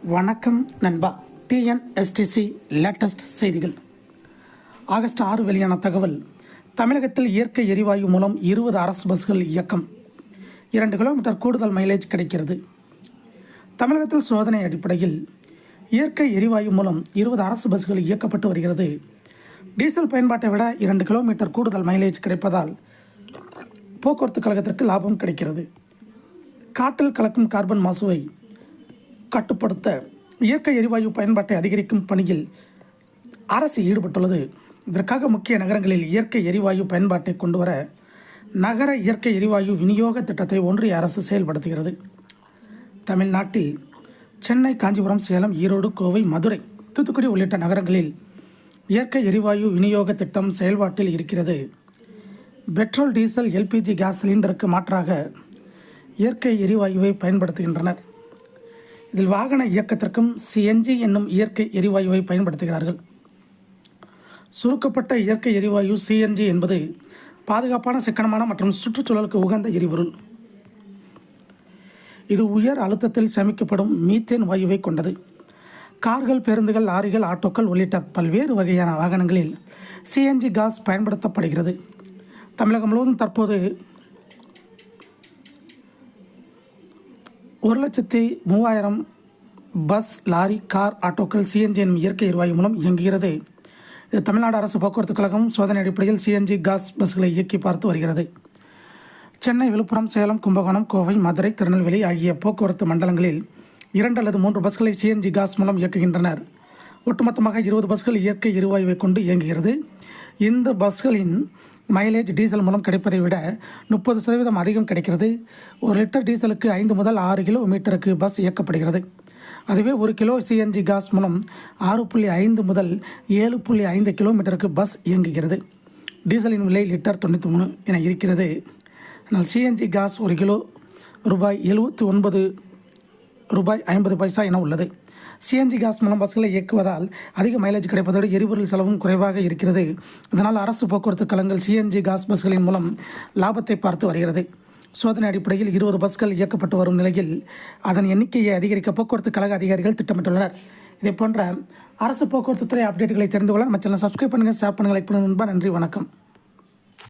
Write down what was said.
வணக்கம் நண்பா. TNSTC latest செய்திகள். ஆகஸ்ட் 6 வெளியான தகவல். தமிழகத்தில் இயற்கை எரிவாயு மூலம் 20 அரசு பஸ்கள் இயக்கம். 2 கிலோமீட்டர் கூடுதல் மைலேஜ் கிடைக்கிறது. தமிழகத்தில் சோதனை அடிப்படையில் இயற்கை எரிவாயு மூலம் 20 அரசு பஸ்கள் இயக்கப்பட்டு வருகிறது. டீசல் பயன்பாட்டை விட 2 கிலோமீட்டர் கூடுதல் மைலேஜ் கிடைப்பதால் போக்குவரத்து கழகத்திற்கு லாபம் கிடைக்கிறது. காற்றில் கலக்கும் கார்பன் மாசுவை கட்டுப்படுத்த இயற்கை எரிவாயு பயன்பாட்டை அதிகரிக்கும் பணியில் அரசு ஈடுபட்டுள்ளது. இதற்காக முக்கிய நகரங்களில் இயற்கை எரிவாயு பயன்பாட்டை கொண்டுவர நகர இயற்கை எரிவாயு விநியோக திட்டத்தை ஒன்றிய அரசு செயல்படுத்துகிறது. தமிழ்நாட்டில் சென்னை, காஞ்சிபுரம், சேலம், ஈரோடு, கோவை, மதுரை, தூத்துக்குடி உள்ளிட்ட நகரங்களில் இயற்கை எரிவாயு விநியோக திட்டம் செயல்பாட்டில் இருக்கிறது. பெட்ரோல், டீசல், எல்பிஜி கேஸ் சிலிண்டருக்கு மாற்றாக இயற்கை எரிவாயுவை பயன்படுத்துகின்றனர். இதில் வாகன இயக்கத்திற்கும் சிஎன்ஜி என்னும் இயற்கை எரிவாயுவை பயன்படுத்துகிறார்கள். சுருக்கப்பட்ட இயற்கை எரிவாயு சிஎன்ஜி என்பது பாதுகாப்பான, சிக்கனமான மற்றும் சுற்றுச்சூழலுக்கு உகந்த எரிபொருள். இது உயர் அழுத்தத்தில் சேமிக்கப்படும் மீத்தேன் வாயுவை கொண்டது. கார்கள், பேருந்துகள், லாரிகள், ஆட்டோக்கள் உள்ளிட்ட பல்வேறு வகையான வாகனங்களில் சிஎன்ஜி கேஸ் பயன்படுத்தப்படுகிறது. தமிழகம் முழுவதும் தற்போது 1,03,000 பஸ், லாரி, கார், ஆட்டோக்கள் சிஎன்ஜி எனும் இயற்கை எரிவாயு மூலம் இயங்குகிறது. இது தமிழ்நாடு அரசு போக்குவரத்து கழகம் சோதனை அடிப்படையில் சிஎன்ஜி கேஸ் பஸ்களை இயக்கி பார்த்து வருகிறது. சென்னை, விழுப்புரம், சேலம், கும்பகோணம், கோவை, மதுரை, திருநெல்வேலி ஆகிய போக்குவரத்து மண்டலங்களில் 2 அல்லது 3 பஸ்களை சிஎன்ஜி கேஸ் மூலம் இயக்குகின்றனர். ஒட்டுமொத்தமாக 20 பஸ்கள் இயற்கை எரிவாயுவை கொண்டு இயங்குகிறது. இந்த பஸ்களின் மைலேஜ் டீசல் மூலம் கிடைப்பதை விட 30% அதிகம் கிடைக்கிறது. 1 லிட்டர் டீசலுக்கு 5 முதல் 6 கிலோமீட்டருக்கு பஸ் இயக்கப்படுகிறது. அதுவே 1 கிலோ சிஎன்ஜி கேஸ் மூலம் 6.5 முதல் 7.5 கிலோமீட்டருக்கு பஸ் இயங்குகிறது. டீசலின் விலை லிட்டர் 93 என இருக்கிறது. ஆனால் சிஎன்ஜி கேஸ் 1 கிலோ ரூபாய் 79 ரூபாய் 50 பைசா என உள்ளது. சிஎன்ஜி கேஸ் மூலம் பஸ்களை இயக்குவதால் அதிக மைலேஜ் கிடைப்பதோடு எரிபொருள் செலவும் குறைவாக இருக்கிறது. இதனால் அரசு போக்குவரத்து கழகங்கள் சிஎன்ஜி கேஸ் பஸ்களின் மூலம் லாபத்தை பார்த்து வருகிறது. சோதனை அடிப்படையில் 20 பஸ்கள் இயக்கப்பட்டு வரும் நிலையில் அதன் எண்ணிக்கையை அதிகரிக்க போக்குவரத்து கழக அதிகாரிகள் திட்டமிட்டுள்ளனர். இதே போன்ற அரசு போக்குவரத்து துறை அப்டேட்டுகளை தெரிந்து கொள்ள நம்ம சேனலை சப்ஸ்கிரைப் பண்ணுங்கள், ஷேர் பண்ணுங்கள், லைக் பண்ணுங்கள். நன்றி, வணக்கம்.